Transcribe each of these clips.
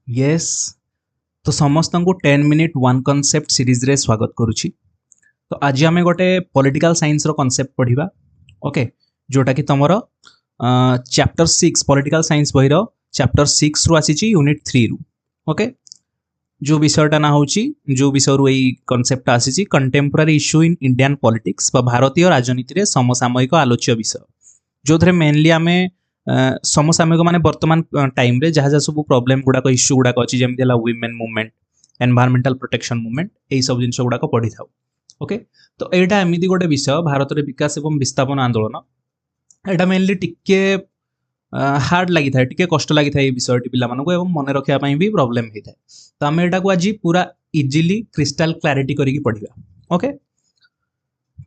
Yes तो समस्त को 10 मिनिट वन कॉन्सेप्ट सीरीज रे स्वागत करुछि। तो आज आम गोटे पॉलिटिकल साइंस रो कॉन्सेप्ट पढ़िबा। ओके जोटा कि तुमर चैप्टर 6 पॉलिटिकल साइंस बही रो चैप्टर 6 रु आसीची यूनिट 3 रु। ओके जो विषयटा ना होची जो विषय रु एई कॉन्सेप्ट आसीची contemporary issue in Indian politics बा भारतीय राजनीति रे समसामयिक आलोच्य विषय जो थरे मेनली आमे समसामयिक माने वर्तमान टाइम रे जहाँ जहाँ सब प्रॉब्लम गुड़ाक इश्यू गुड़ाक अच्छी जमी women movement environmental protection movement यही सब जिन गुड़ाक पढ़ी था। ओके तो यहाँ एमती गोटे विषय भारत में विकास एवं विस्थापन आंदोलन यहाँ मेनली टिके हार्ड लगी था टिके कष्ट लगी था ये विषय पिला एवं मन रखापी भी प्रोब्लेम होता है। तो आम यहाँ को आज पूरा इजिली क्रिस्टाल क्लारिटी करके पढ़ा। ओके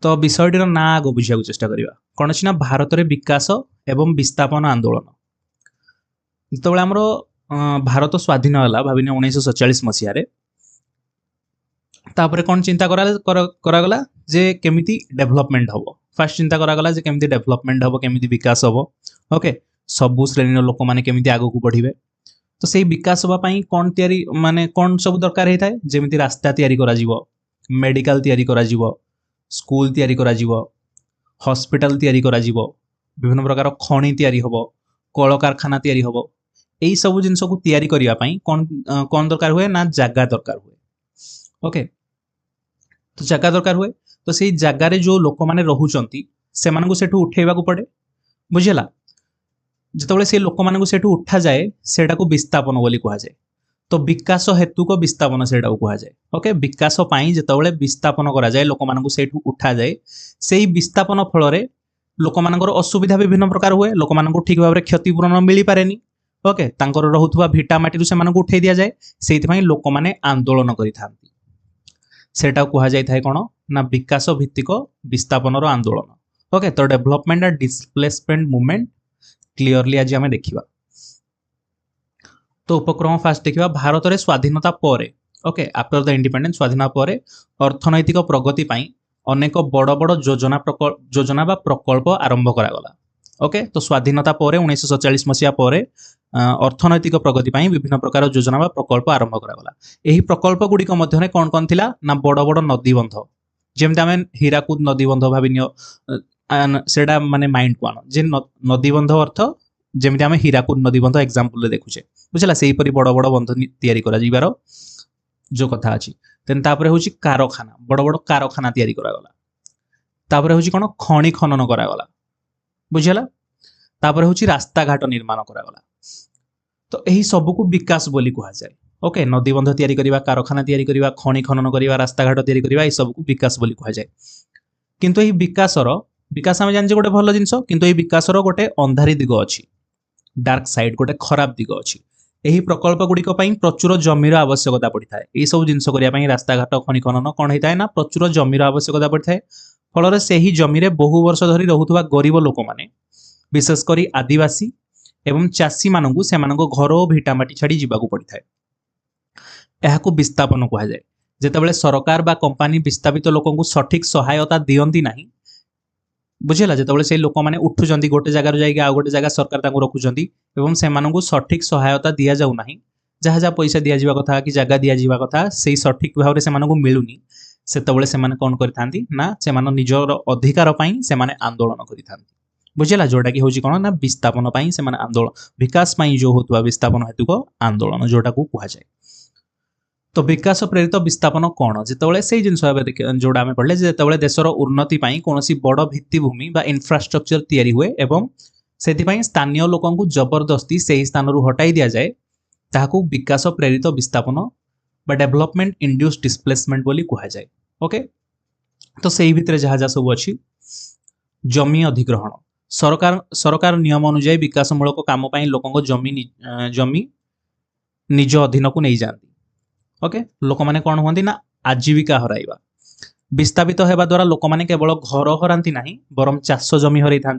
तो विषयटीर ना आग बुझा चेष्टा करवा कौन अच्छी ना भारत में विकास एवं विस्थापन आंदोलन जो आमर भारत स्वाधीन है भाविने 1947 मसीह तापर कौन चिंता करागला जे केमिति डेभलपमेंट हम फास्ट चिंता करागला जे केमिति डेभलपमेंट हम केमिति विकास हम। ओके सबु श्रेणी लोक मैंने केमिति आगू बढ़े तो से विकास हाँपाई कौन तैयारी माने कौन सब दरकार होता है जमी रास्ता तैयारी करा मेडिकल तैयारी करा स्कूल तैयारी करा हॉस्पिटल तैयारी करा विभिन्न प्रकार खनि तैयारी हम कल कारखाना तैयारी हम यही सब जिन को तैयारी करने कौन कौन दरकार हुए ना जगह दरकार हुए। ओके तो जगह दरकार हुए तो से जगार जो लोक मैंने रोचंती से उठेबा पड़े बुझेगा जिते से लोक मान उठा जाए सेटा को विस्थापन बोली कह जाए। तो विकास हेतु को विस्थापन से कह जाए। ओके विकास जिते विस्थापन करा जाए लोक मान उठा जाए से विस्थापन फल लोक मानकर असुविधा विभिन्न प्रकार हुए लोक मान ठीक भाव में क्षतिपूरण मिल पारे। ओके तांकर रहुथुवा भिटा माटी से उठे दि जाए से लोक मैंने आंदोलन करा कह जाए कौन ना विकास भित्तिक विस्थापन आंदोलन। ओके तो development and displacement movement clearly आज आम देखा। तो उपक्रम फास्ट देखा भारत में स्वाधीनता पर ओके आफ्टर द इंडिपेंडेंस स्वाधीनता पर अर्थनैतिक प्रगति अनेक बड़ बड़ योजना बा प्रकल्प आरंभ करागला। ओके तो स्वाधीनता पर 1947 मसीहा पर अर्थनैतिक प्रगति विभिन्न प्रकार योजना बा प्रकल्प आरंभ करागला। यही प्रकल्प गुड़िक मध्य कौन कौन थिला ना बड़ बड़ नदीबंध जमी आम हीराकुद नदीबंध भाविनिय सेटा माने माइंड को आन जे नदीबंध अर्थ जमी आम हीराकुद नदीबंध एग्जांपल देखुचे बुझला से बड़ बड़ बंध तैयारी करार जो कथा अच्छी तेन तापर हूँ कारखाना बड़ बड़ कारखाना तैयारी करागला तापर हूँ कौन खनि खनन करागला बुझेगा तापर हूँ रास्ता घाट निर्माण करागला। तो यही सबको विकास बोली कह जाए। ओके नदीबंध तैयारी करवा कारखाना तैयारी करवा खनि खनन करवा रास्ता घाट तैयारी करवा सबको विकास बोली कह जाए। किंतु यही विकास आम जाने गोटे भल जिनस किंतु यही विकासर गोटे अंधारी दिग अच्छी डार्क साइड गोटे खराब दिग अच्छी। यही प्रकल्प गुड़िक प्रचुर जमीर आवश्यकता पड़ता है यही सब जिनस करने रास्ता घाट खनि खनन कौन होता है ना प्रचुर जमीर आवश्यकता पड़ता है फल से ही जमीरे बहु वर्ष धरी रोहुवा गरीब लोक मैंने विशेषकर आदिवासी एवं चाषी मानू से घर और भिटामाटी छाड़ी जावाक पड़ता है। यह विस्थापन कह जाए जितेबाला सरकार बा कंपानी विस्थापित लोक सठिक सहायता दियंती नहीं बुझेगा जितेबाला से लोक मैंने उठुंट गोटे जगार जा गोटे जगह सरकार रखुंट एवं से सठिक सहायता दि जाऊना जहाँ जहाँ पैसा दि जावा कथा कि जगह दि जावा कथा से सठिक भाव में मिलूनी से कौन करना निजर अधिकार से आंदोलन कर बुझेगा जोटा कि हूँ कौन ना विस्थापन से आंदोलन विकास जो होता विस्थापन हेतु को आंदोलन जोटा को कह जाए। तो विकास प्रेरित विस्थापन कौन जितेबाला से जिन जोड़ा आम पढ़ले जितेबाला देशर उन्नति कौन बड़ भित्तिभूमि बा इन्फ्रास्ट्रक्चर तैयारी हुए एवं से स्थानीय लोक जबरदस्ती से ही स्थान हटाई दि जाए ताकू विकास प्रेरित विस्थापन बा डेभलपमेंट इंड्यूस डिस्प्लेसमेंट बोली कह जाए। ओके तो से भितर जहाँ जहाँ सब अच्छी जमी अधिग्रहण सरकार नियम अनुजाई विकासमूलक काम लोक जमी निज अधीन को नहीं जाती। ओके लोक मैंने कौन हुआ ना आजीविका हराइबा विस्थापित होगा द्वारा लोक मैंने केवल घर हराती ना बरम चाष जमी हरई था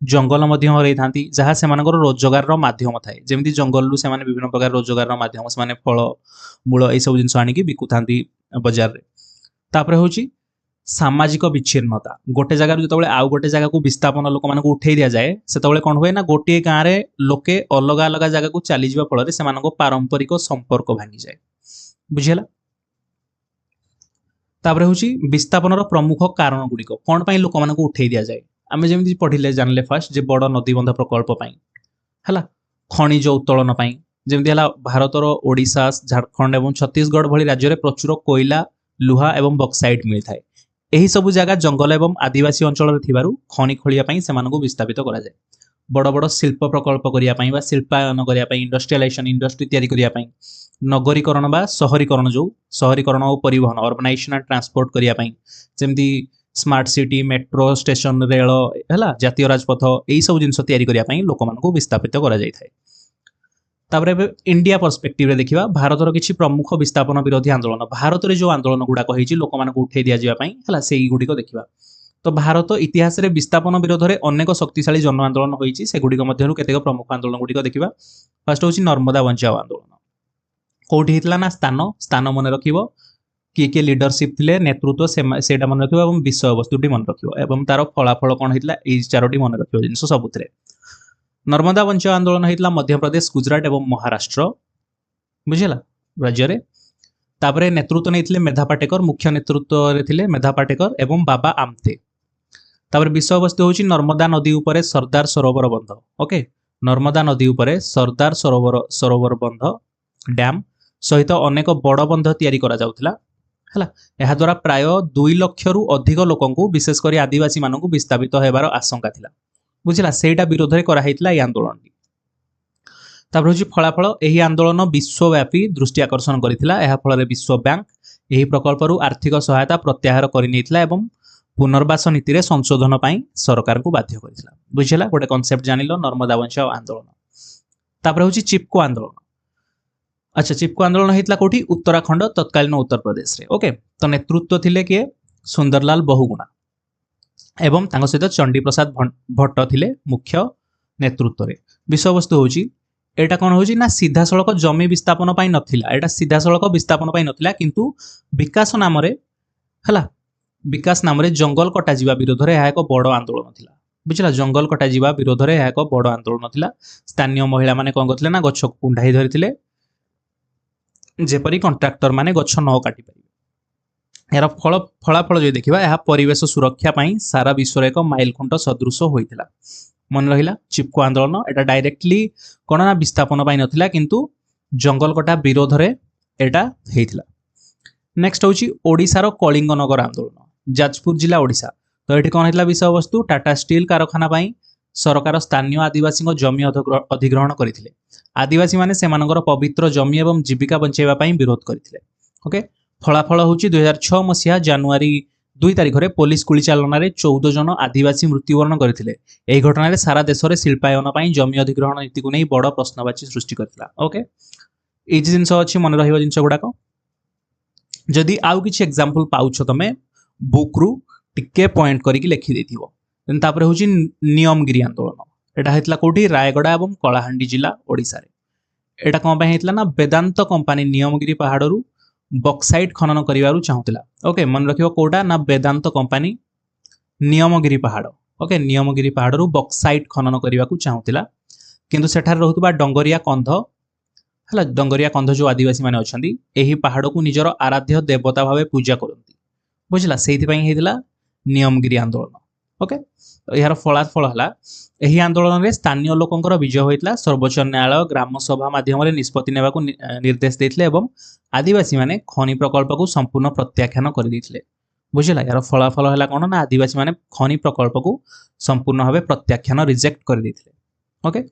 जंगल हरई था जहाँ से रोजगार मध्यम थाए जमी जंगल से विभिन्न प्रकार रोजगार मध्यम से फल मूल यह सब जिन आनिकी बिकु था बजार रे। तापर हूँ सामाजिक विच्छिन्नता गोटे जगार जो आउ गोटे जगह को विस्थापन लोक मान उठे दि जाए से कौन हुए ना गोटे गाँव में लोके अलग अलग जगह को चली जावा फल से पारंपरिक संपर्क भांगी जाए बुझीला। तापर हूँ विस्थापन प्रमुख कारण गुड़िक कौन पर लोक मान उठे दि जाए आम जमी पढ़िले जानले फास्ट जे बड़ नदीबंध प्रकल्प है खनिज उत्तोलन जमी भारतर ओडिशा झारखंड और छत्तीसगढ़ भली राज्य में प्रचुर कोयला लुहा एवं बक्साइट मिलता है। यही सब जगह जंगल एवं आदिवासी अंचल खनि खोलिया से विस्थापित करा जाए बड़ बड़ शिल्प प्रकल्प करने शिल्पायन करने इंडस्ट्रियलाइजेशन इंडस्ट्री तैयारी करने नगरीकरण बा शहरीकरण जो शहरीकरण और परिवहन अर्बनाइजेशन एंड ट्रांसपोर्ट करने जमी smart city metro station rail है जातीय राजपथ यही सब जिन तैयारी करने लोक मान विस्थापित करा जाए। तापर इंडिया पर्सपेक्टिव देखा भारतर किसी प्रमुख विस्थापन विरोधी आंदोलन भारत में जो आंदोलन गुड़ाक लोक मान उठे दि जावाई से गुड़िक देखा तो भारत इतिहास में विस्थापन विरोध में अनेक शक्तिशाली जन आंदोलन होती से गुड़िक मध्य केतेक प्रमुख आंदोलन गुड़िक देखा फास्ट हूँ नर्मदा बंचाओ आंदोलन कौटी होता ना स्थान स्थान मन रख किए लीडरशिप थे नेतृत्व से मन रख विषय वस्तुटी मन रख तार फलाफल कौन होता है चारोटी मन रख जिन सबुत नर्मदा बंचाओ आंदोलन होता मध्य प्रदेश गुजरात और महाराष्ट्र बुझेगा राज्य में। तापर नेतृत्व नहीं मेधा पाटेकर मुख्य नेतृत्व थे मेधा पाटेकर एवं बाबा आमते। तापर विषय वस्तु हूँ नर्मदा नदी उपरे सरदार सरोवर बंध ओके नर्मदा नदी उपरे सरदार सरोवर बंध डैम सहित अनेक बड़ बंध तैयारी करा जाउथिला है द्वारा प्राय 2 लाख रु अधिक लोक विशेषकर आदिवासी मानक विस्थापित होबार आशंका थिला बुझला सेटा विरोध में कराइतला ये आंदोलन। तापर हूँ फलाफल यही आंदोलन विश्वव्यापी दृष्टि आकर्षण करथिला एहा फल विश्व बैंक यही प्रकल्प आर्थिक सहायता प्रत्याहार करनेइतला एवं पुनर्वास नीति रे संशोधन पाई सरकार को बाध्य करथिला बुझला गोटे कॉन्सेप्ट जानिलो नर्मदा बंचाओ आंदोलन। तापर हूँ चिपको आंदोलन अच्छा चिपको आंदोलन होता कौटी उत्तराखंड तत्कालीन उत्तर प्रदेश रे ओके तो नेतृत्व थिले किए सुंदरलाल बहुगुणा एवं तांको सहित चंडी प्रसाद भट्ट थिले मुख्य नेतृत्व रे। विषय वस्तु होची एटा कौन होची ना सीधा सड़क जमी विस्थापन पाई नथिला एटा सीधा सड़क विस्थापन पाई नथिला किंतु विकास नाम रे हला विकास नाम रे जंगल कटा जीवा विरोध रे एक बड़ आंदोलन थिला बुझला जंगल कटा जीवा विरोध रे एक बड़ आंदोलन थिला। स्थानीय महिला माने कोन करथिले ना गछ कुंढाई धरिथिले जेपरी कॉन्ट्रैक्टर माने गछ न काटी पारिबे यार फलाफल जो देखा यह परिवेश सुरक्षा पाई सारा विश्व एक माइलखुंट सदृश होता मन रहा चिपको आंदोलन एटा डायरेक्टली कौन ना विस्थापन पाई नथिला किंतु जंगल कटा विरोध रे एटा हेइथिला। नेक्स्ट हूँ ओडिशार कलिंग नगर आंदोलन जाजपुर जिला ओडिशा तो ये कौन होता विषय वस्तु टाटा स्टील कारखाना पाई सरकार स्थानीय आदिवासी जमी अधिग्रहण करते आदिवासी माने सेमानकर पवित्र जमी एवं जीविका बंचाइबा पाई विरोध करते ओके। फलाफल हूँ 2006 मसीहा जानुआरी 2 तारिख में पुलिस गुली चालन 14 जन आदिवासी मृत्युवरण करते यही घटना सारा देश में शिल्पायन पर जमी अधिग्रहण नीति को नहीं बड़ प्रश्नवाची सृष्टि करता ओके। ये जिनस अच्छी मन रहा जिन गुड़ाक जदि आउ किसी एग्जांपल पाउछ तमें बुक रु टिके पॉइंट करके लिखि देथिबो। तापर हूँ नियमगिरी आंदोलन एटा होता कौटी रायगड़ा और कलाहांडी जिला ओडिशा रे एटा कौन पाई होता ना वेदांत कंपनी नियमगिरी पहाड़ बक्साइट खनन करिवारु चाहुतिला ओके मन रखिबो कोडा ना वेदांत कंपनी नियमगिरी पहाड़ ओके नियमगिरी पहाड़ बक्साइट खनन करिवा को चाहुतिला किंतु सेठार रहउतबा डंगरिया कंध हला डंगरिया कंध जो आदिवासी माने अछंती एही पहाड़ को निजर आराध्य देवता भावे पूजा करंती बुझला सेहि पई हेदिला नियमगिरी आंदोलन ओके। यार फलाफल है यही आंदोलन में स्थानीय लोकंकर विजय होता सर्वोच्च न्यायालय ग्राम सभा माध्यम निष्पत्ति नेबा को निर्देश देते एवं आदिवासी माने खनि प्रकल्प को संपूर्ण प्रत्याख्यान कर देते बुझला। यार फलाफल है कौन ना आदिवासी माने खनि प्रकल्प को संपूर्ण भाव प्रत्याख्यान रिजेक्ट कर देते ओके।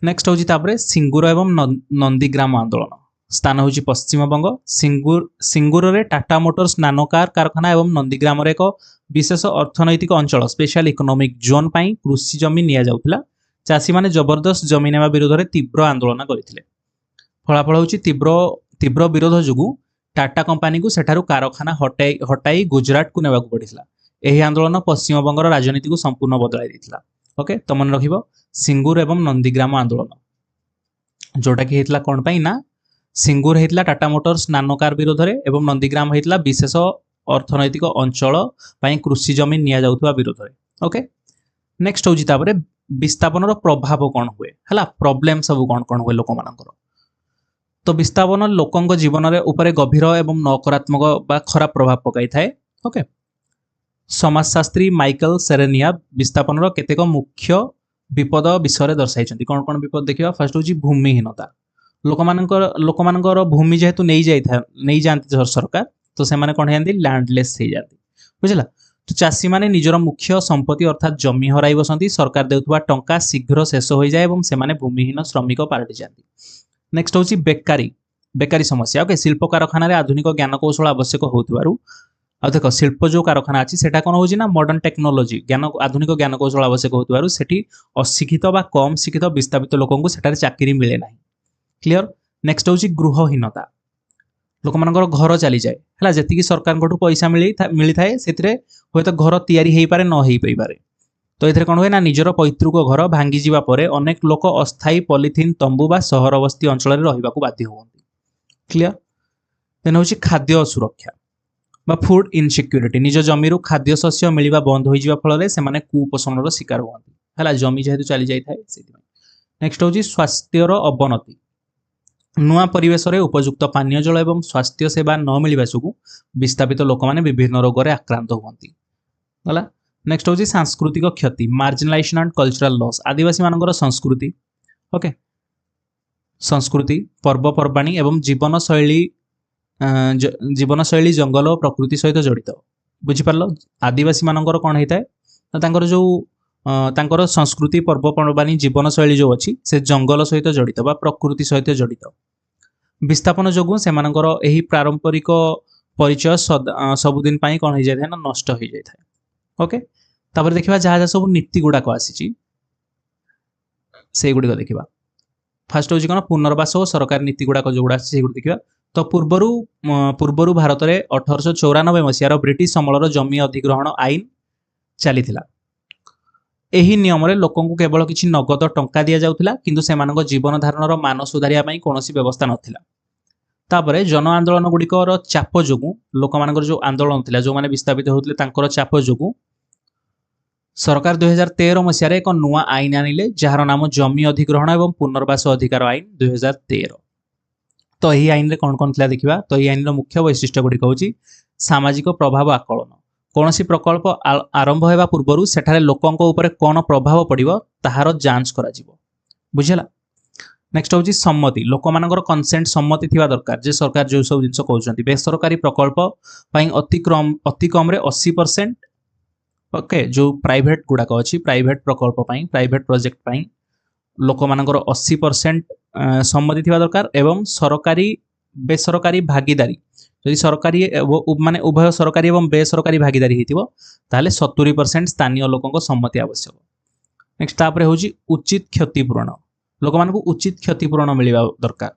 नेक्स्ट हूँ सिंगूर एवं नंदीग्राम आंदोलन स्थान हूँ पश्चिमबंग सिंगूर रे टाटा मोटर्स नानोकार कारखाना एवं नंदीग्राम एक विशेष अर्थनैतिक अंचल स्पेशल इकोनॉमिक जोन पाई कृषि जमी निया जाउथिला चाषी माने जबरदस्त जमी नेवा विरोध में तीव्र आंदोलन करथिले। फलाफल हूँ तीव्र विरोध जोगु टाटा कंपनी को सेठारु कारखाना हटाई गुजरात को नेबाकु पड़िथिला। एही आंदोलन पश्चिमबंगर राजनीति को संपूर्ण बदलाई देथिला ओके। तो मन रखिबो सिंगूर एवं नंदीग्राम आंदोलन जोटा कि हेतला कोन पाई ना सिंगूर होता टाटा मोटर्स नानो कार विरोध में एवं नंदीग्राम होता विशेष ଅର୍ଥନୈତିକ ଅଞ୍ଚଳ ପାଇଁ କୃଷି ଜମି ନିଆଯାଉଥିବା ବିରୋଧରେ। ଓକେ, ନେକ୍ସଟ ହେଉଛି ତାପରେ ବିସ୍ଥାପନର ପ୍ରଭାବ କ'ଣ ହୁଏ ହେଲା, ପ୍ରୋବ୍ଲେମ ସବୁ କ'ଣ କ'ଣ ହୁଏ ଲୋକମାନଙ୍କର। ତ ବିସ୍ଥାପନ ଲୋକଙ୍କ ଜୀବନରେ ଉପରେ ଗଭୀର ଏବଂ ନକାରାତ୍ମକ ବା ଖରାପ ପ୍ରଭାବ ପକାଇଥାଏ। ଓକେ, ସମାଜଶାସ୍ତ୍ରୀ ମାଇକେଲ ସେରେନିଆ ବିସ୍ଥାପନର କେତେକ ମୁଖ୍ୟ ବିପଦ ବିଷୟରେ ଦର୍ଶାଇଛନ୍ତି। କ'ଣ କ'ଣ ବିପଦ ଦେଖିବା, ଫାର୍ଷ୍ଟ ହେଉଛି ଭୂମିହୀନତା। ଲୋକମାନଙ୍କର ଭୂମି ଯେହେତୁ ନେଇଯାଆନ୍ତି ସରକାର, ତ ସେମାନେ କ'ଣ ହେଇଯାନ୍ତି, ଲ୍ୟାଣ୍ଡଲେସ୍ ହେଇଯାନ୍ତି, ବୁଝିଲା। ତ ଚାଷୀମାନେ ନିଜର ମୁଖ୍ୟ ସମ୍ପତ୍ତି ଅର୍ଥାତ୍ ଜମି ହରାଇ ବସନ୍ତି, ସରକାର ଦେଉଥିବା ଟଙ୍କା ଶୀଘ୍ର ଶେଷ ହୋଇଯାଏ ଏବଂ ସେମାନେ ଭୂମିହୀନ ଶ୍ରମିକ ପାଲଟିଯାନ୍ତି। ନେକ୍ସଟ ହେଉଛି ବେକାରୀ ସମସ୍ୟା। ଓକେ, ଶିଳ୍ପ କାରଖାନାରେ ଆଧୁନିକ ଜ୍ଞାନକୌଶଳ ଆବଶ୍ୟକ ହେଉଥିବାରୁ, ଆଉ ଦେଖ ଶିଳ୍ପ ଯେଉଁ କାରଖାନା ଅଛି ସେଟା କ'ଣ ହେଉଛି ନା ମଡର୍ଣ୍ଣ ଟେକ୍ନୋଲୋଜି ଆଧୁନିକ ଜ୍ଞାନକୌଶଳ ଆବଶ୍ୟକ ହେଉଥିବାରୁ ସେଠି ଅଶିକ୍ଷିତ ବା କମ୍ ଶିକ୍ଷିତ ବିସ୍ଥାପିତ ଲୋକଙ୍କୁ ସେଠାରେ ଚାକିରି ମିଳେ ନାହିଁ। କ୍ଲିୟର। ନେକ୍ସଟ ହେଉଛି ଗୃହହୀନତା। ଲୋକମାନଙ୍କର ଘର ଚାଲିଯାଏ ହେଲା, ଯେତିକି ସରକାରଙ୍କଠୁ ପଇସା ମିଳିଥାଏ ସେଥିରେ ହୁଏତ ଘର ତିଆରି ହେଇପାରେ ନ ହେଇପାରେ। ତ ଏଥିରେ କ'ଣ ହୁଏ ନା ନିଜର ପୈତୃକ ଘର ଭାଙ୍ଗିଯିବା ପରେ ଅନେକ ଲୋକ ଅସ୍ଥାୟୀ ପଲିଥିନ୍ ତମ୍ବୁ ବା ସହର ବସ୍ତି ଅଞ୍ଚଳରେ ରହିବାକୁ ବାଧ୍ୟ ହୁଅନ୍ତି। କ୍ଲିୟର। ଦେନ୍ ହେଉଛି ଖାଦ୍ୟ ସୁରକ୍ଷା ବା ଫୁଡ୍ ଇନସିକ୍ୟୁରିଟି। ନିଜ ଜମିରୁ ଖାଦ୍ୟଶସ୍ୟ ମିଳିବା ବନ୍ଦ ହୋଇଯିବା ଫଳରେ ସେମାନେ କୁପୋଷଣର ଶିକାର ହୁଅନ୍ତି ହେଲା, ଜମି ଯେହେତୁ ଚାଲି ଯାଇଥାଏ ସେଥିପାଇଁ। ନେକ୍ସଟ ହେଉଛି ସ୍ୱାସ୍ଥ୍ୟର ଅବନତି। ନୂଆ ପରିବେଶରେ ଉପଯୁକ୍ତ ପାନୀୟ ଜଳ ଏବଂ ସ୍ୱାସ୍ଥ୍ୟ ସେବା ନ ମିଳିବା ଯୋଗୁଁ ବିସ୍ଥାପିତ ଲୋକମାନେ ବିଭିନ୍ନ ରୋଗରେ ଆକ୍ରାନ୍ତ ହୁଅନ୍ତି ହେଲା। ନେକ୍ସଟ ହେଉଛି ସାଂସ୍କୃତିକ କ୍ଷତି, ମାର୍ଜିନାଲାଇଜେସନ୍ ଆଣ୍ଡ କଲଚରାଲ ଲସ୍। ଆଦିବାସୀମାନଙ୍କର ସଂସ୍କୃତି ପର୍ବପର୍ବାଣୀ ଏବଂ ଜୀବନଶୈଳୀ ଜଙ୍ଗଲ ଓ ପ୍ରକୃତି ସହିତ ଜଡ଼ିତ। ବୁଝିପାରିଲ, ଆଦିବାସୀମାନଙ୍କର କ'ଣ ହେଇଥାଏ ନା ତାଙ୍କର ସଂସ୍କୃତି ପର୍ବପର୍ବାଣୀ ଜୀବନଶୈଳୀ ଯେଉଁ ଅଛି ସେ ଜଙ୍ଗଲ ସହିତ ଜଡ଼ିତ ବା ପ୍ରକୃତି ସହିତ ଜଡ଼ିତ। ବିସ୍ଥାପନ ଯୋଗୁଁ ସେମାନଙ୍କର ଏହି ପାରମ୍ପରିକ ପରିଚୟ ସବୁଦିନ ପାଇଁ କ'ଣ ହେଇଯାଇଥାଏ ନା ନଷ୍ଟ ହେଇଯାଇଥାଏ। ଓକେ, ତାପରେ ଦେଖିବା ଯାହା ଯାହା ସବୁ ନୀତି ଗୁଡ଼ାକ ଆସିଛି ସେଇଗୁଡ଼ିକ ଦେଖିବା। ଫାର୍ଷ୍ଟ ହେଉଛି କ'ଣ, ପୁନର୍ବାସ ଓ ସରକାରୀ ନୀତି ଗୁଡ଼ାକ ଯେଉଁଗୁଡ଼ା ଅଛି ସେଇଗୁଡ଼ିକ ଦେଖିବା। ତ ପୂର୍ବରୁ ଭାରତରେ 1894 ମସିହାର ବ୍ରିଟିଶ ଅମଳର ଜମି ଅଧିଗ୍ରହଣ ଆଇନ ଚାଲିଥିଲା। ଏହି ନିୟମରେ ଲୋକଙ୍କୁ କେବଳ କିଛି ନଗଦ ଟଙ୍କା ଦିଆଯାଉଥିଲା, କିନ୍ତୁ ସେମାନଙ୍କ ଜୀବନ ଧାରଣର ମାନ ସୁଧାରିବା ପାଇଁ କୌଣସି ବ୍ୟବସ୍ଥା ନଥିଲା। ତାପରେ ଜନ ଆନ୍ଦୋଳନ ଗୁଡ଼ିକର ଚାପ ଯୋଗୁଁ, ଲୋକମାନଙ୍କର ଯେଉଁ ଆନ୍ଦୋଳନ ଥିଲା, ଯେଉଁମାନେ ବିସ୍ଥାପିତ ହେଉଥିଲେ ତାଙ୍କର ଚାପ ଯୋଗୁଁ ସରକାର 2013 ମସିହାରେ ଏକ ନୂଆ ଆଇନ ଆଣିଲେ, ଯାହାର ନାମ ଜମି ଅଧିଗ୍ରହଣ ଏବଂ ପୁନର୍ବାସ ଅଧିକାର ଆଇନ 2013। ତ ଏହି ଆଇନରେ କ'ଣ କ'ଣ ଥିଲା ଦେଖିବା। ତ ଏହି ଆଇନର ମୁଖ୍ୟ ବୈଶିଷ୍ଟ୍ୟ ଗୁଡ଼ିକ ହେଉଛି ସାମାଜିକ ପ୍ରଭାବ ଆକଳନ। କୌଣସି ପ୍ରକଳ୍ପ ଆରମ୍ଭ ହେବା ପୂର୍ବରୁ ସେଠାରେ ଲୋକଙ୍କ ଉପରେ କ'ଣ ପ୍ରଭାବ ପଡ଼ିବ ତାହାର ଯାଞ୍ଚ କରାଯିବ। ବୁଝିଲା। ନେକ୍ସଟ ହେଉଛି ସମ୍ମତି। ଲୋକମାନଙ୍କର କନସେଣ୍ଟ ସମ୍ମତି ଥିବା ଦରକାର ଯେ ସରକାର ଯେଉଁ ସବୁ ଜିନିଷ କହୁଛନ୍ତି। ବେସରକାରୀ ପ୍ରକଳ୍ପ ପାଇଁ ଅତି କମ୍ରେ 80%, ଓକେ, ଯେଉଁ ପ୍ରାଇଭେଟ ଗୁଡ଼ାକ ଅଛି ପ୍ରାଇଭେଟ ପ୍ରକଳ୍ପ ପାଇଁ ପ୍ରାଇଭେଟ ପ୍ରୋଜେକ୍ଟ ପାଇଁ ଲୋକମାନଙ୍କର 80% ସମ୍ମତି ଥିବା ଦରକାର ଏବଂ ସରକାରୀ ବେସରକାରୀ ଭାଗିଦାରୀ, ଯଦି ସରକାରୀ ମାନେ ଉଭୟ ସରକାରୀ ଏବଂ ବେସରକାରୀ ଭାଗିଦାରୀ ହେଇଥିବ ତାହେଲେ 70% ସ୍ଥାନୀୟ ଲୋକଙ୍କ ସମ୍ମତି ଆବଶ୍ୟକ। ନେକ୍ସଟ ତାପରେ ହେଉଛି ଉଚିତ କ୍ଷତିପୂରଣ। ଲୋକମାନଙ୍କୁ ଉଚିତ କ୍ଷତିପୂରଣ ମିଳିବା ଦରକାର।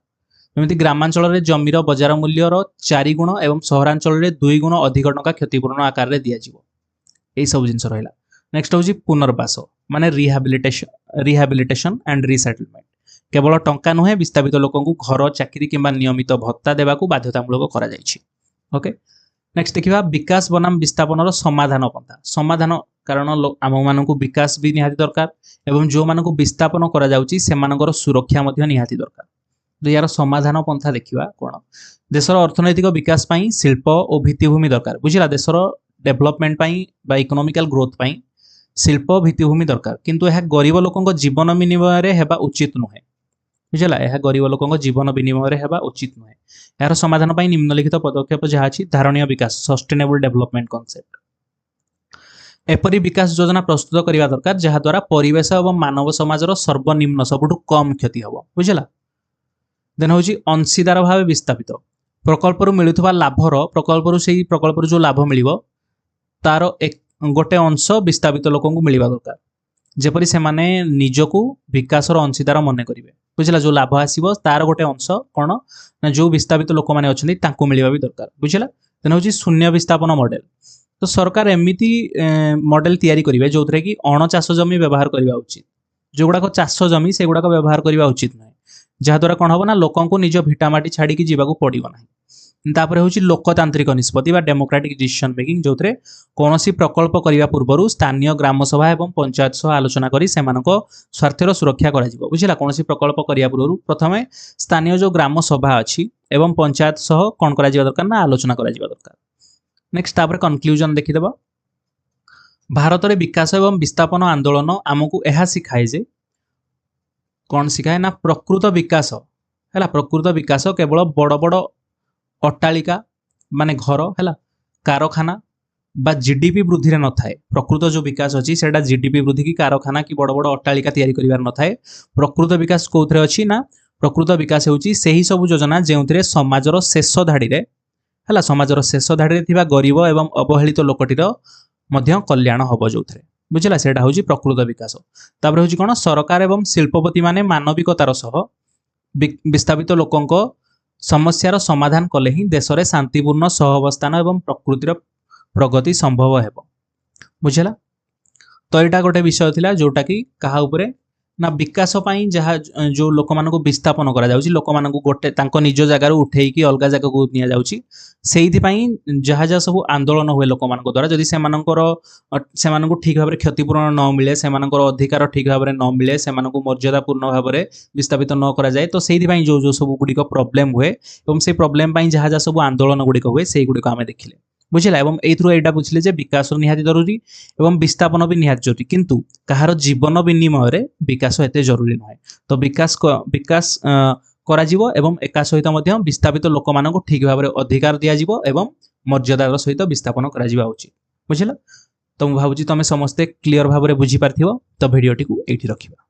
ଯେମିତି ଗ୍ରାମାଞ୍ଚଳରେ ଜମିର ବଜାର ମୂଲ୍ୟର 4 ଗୁଣ ଏବଂ ସହରାଞ୍ଚଳରେ 2 ଗୁଣ ଅଧିକ ଟଙ୍କା କ୍ଷତିପୂରଣ ଆକାରରେ ଦିଆଯିବ। ଏଇସବୁ ଜିନିଷ ରହିଲା। ନେକ୍ସଟ ହେଉଛି ପୁନର୍ବାସ ମାନେ ରିହାବିଲିଟେସନ ଆଣ୍ଡ ରିସେଟଲମେଣ୍ଟ। କେବଳ ଟଙ୍କା ନୁହେଁ, ବିସ୍ଥାପିତ ଲୋକଙ୍କୁ ଘର, ଚାକିରି କିମ୍ବା ନିୟମିତ ଭତ୍ତା ଦେବାକୁ ବାଧ୍ୟତାମୂଳକ କରାଯାଇଛି। ଓକେ, ନେକ୍ସଟ ଦେଖିବା ବିକାଶ ବନାମ ବିସ୍ଥାପନର ସମାଧାନ ପନ୍ଥା। ସମାଧାନ କାରଣ ଆମମାନଙ୍କୁ ବିକାଶ ବି ନିହାତି ଦରକାର ଏବଂ ଯେଉଁମାନଙ୍କୁ ବିସ୍ଥାପନ କରାଯାଉଛି ସେମାନଙ୍କର ସୁରକ୍ଷା ମଧ୍ୟ ନିହାତି ଦରକାର। ତ ଏହାର ସମାଧାନ ପନ୍ଥା ଦେଖିବା କ'ଣ। ଦେଶର ଅର୍ଥନୈତିକ ବିକାଶ ପାଇଁ ଶିଳ୍ପ ଓ ଭିତ୍ତିଭୂମି ଦରକାର। ବୁଝିଲା, ଦେଶର ଡେଭଲପମେଣ୍ଟ ପାଇଁ ବା ଇକୋନୋମିକାଲ ଗ୍ରୋଥ ପାଇଁ ଶିଳ୍ପ ଭିତ୍ତିଭୂମି ଦରକାର, କିନ୍ତୁ ଏହା ଗରିବ ଲୋକଙ୍କ ଜୀବନ ବିନିମୟରେ ହେବା ଉଚିତ ନୁହେଁ। ବୁଝିଲା, ଏହା ଗରିବ ଲୋକଙ୍କ ଜୀବନ ବିନିମୟରେ ହେବା ଉଚିତ ନୁହେଁ। ଏହାର ସମାଧାନ ପାଇଁ ନିମ୍ନଲିଖିତ ପଦକ୍ଷେପ ଯାହା ଅଛି ଧାରଣୀୟ ବିକାଶ ସଷ୍ଟେନେବଲ ଡେଭଲପମେଣ୍ଟ କନସେପ୍ଟ। ଏପରି ବିକାଶ ଯୋଜନା ପ୍ରସ୍ତୁତ କରିବା ଦରକାର ଯାହାଦ୍ୱାରା ପରିବେଶ ଏବଂ ମାନବ ସମାଜର ସର୍ବନିମ୍ନ ସବୁଠୁ କମ୍ କ୍ଷତି ହେବ। ବୁଝିଲା। ଦେନ୍ ହେଉଛି ଅଂଶୀଦାର ଭାବେ ବିସ୍ଥାପିତ। ପ୍ରକଳ୍ପରୁ ମିଳୁଥିବା ପ୍ରକଳ୍ପରୁ ଯେଉଁ ଲାଭ ମିଳିବ ତାର ଗୋଟେ ଅଂଶ ବିସ୍ଥାପିତ ଲୋକଙ୍କୁ ମିଳିବା ଦରକାର, ଯେପରି ସେମାନେ ନିଜକୁ ବିକାଶର ଅଂଶୀଦାର ମନେ କରିବେ। ବୁଝିଲା, ଯେଉଁ ଲାଭ ଆସିବ ତାର ଗୋଟେ ଅଂଶ କ'ଣ ନା ଯେଉଁ ବିସ୍ଥାପିତ ଲୋକମାନେ ଅଛନ୍ତି ତାଙ୍କୁ ମିଳିବା ବି ଦରକାର। ବୁଝିଲା। ଦେନ୍ ହେଉଛି ଶୂନ୍ୟ ବିସ୍ଥାପନ ମଡେଲ। ତ ସରକାର ଏମିତି ମଡେଲ ତିଆରି କରିବେ ଯେଉଁଥିରେ କି ଅଣଚାଷ ଜମି ବ୍ୟବହାର କରିବା ଉଚିତ। ଯେଉଁଗୁଡ଼ାକ ଚାଷ ଜମି ସେଗୁଡ଼ାକ ବ୍ୟବହାର କରିବା ଉଚିତ ନୁହେଁ, ଯାହାଦ୍ୱାରା କ'ଣ ହେବ ନା ଲୋକଙ୍କୁ ନିଜ ଭିଟାମାଟି ଛାଡ଼ିକି ଯିବାକୁ ପଡ଼ିବ ନାହିଁ। तापर हूँ लोकतांत्रिक निष्पत्ति बा डेमोक्रेटिक डिसीजन मेकिंग जो कौन प्रकल्प करने पूर्व स्थानीय ग्रामसभा और पंचायत सह आलोचना करी स्वार्थर सुरक्षा करा बुझला। कौन प्रकल्प करने पूर्व प्रथम स्थानीय जो ग्राम सभा अच्छी एवं पंचायत सह कौन करा दरकार ना आलोचना करा दरकार। नेक्स्ट तापर कनक्लूजन देखीदेबा। भारत में विकास एवं विस्थापन आंदोलन आमको यह शिखाए जे कौन शिखाए ना प्रकृत विकास है। प्रकृत विकास केवल बड़ बड़ अट्टालिका माने घर है कारखाना बा जीडीपी वृद्धि न थाए। प्रकृत जो विकास अच्छी से जीडीपी वृद्धि की कारखाना कि बड़ बड़ अट्टालिका तैयारी करिवार न थाए। प्रकृत विकास कौन अच्छी ना प्रकृत विकास होची सही सब योजना जो समाजर शेष धाड़ी है समाजर शेष धाड़ी थिबा गरीब एवं अवहेलित लोकटीर मध्य कल्याण हम जो बुझला सेटा हूँ प्रकृत विकास। तापर हूँ कौन सरकार एवं शिल्पपति माने मानविकतार सह विस्थापित लोकों समस्यार समाधान कले ही देश में शांतिपूर्ण सहअवस्थान एवं प्रकृतिर प्रगति संभव है बुझला। तो यहाँ गोटे विषय थिला जोटा कि कहा उपरे ना विकास पाई जहाँ जो लोक मान विस्थापन करा जाउची लोक मान गोटे तांको निज जगार उठे कि अलग जगह को निया जाउची सेइथिपाई जहाँ जहाँ सब आंदोलन हुए लोक मान द्वारा जदि सेमानंको ठीक भाव में क्षतिपूरण न मिले सेमानंकर अधिकार ठीक भाव में न मिले सेमानंको मर्यादापूर्ण भाव में विस्थापित न करा जाए तो सेइथिपाई जो जो सब गुड़िक प्रोब्लेम हुए और से प्रोब्लेम पाई जहाँ जहाँ सब आंदोलन गुड़िक हुए से गुड़िक आम देखिले बुझला। एवं एटा बुझिले जे विकास निहाती जरूरी एवं विस्थापन भी निहाती जरूरी किंतु कहार जीवन विनिमय रे विकास एते जरूरी नहे। तो विकास करा जीवो एवं एका सहित मध्य विस्थापित लोक मानक ठीक भाव में अधिकार दिया जीवो एवं मर्यादार सहित विस्थापन करा जीवा उचित बुझला। तो मु भाबुची तमे समस्ते क्लियर भाव में बुझी पारथिबो। तो भिडियोटी को एठी रखिबा।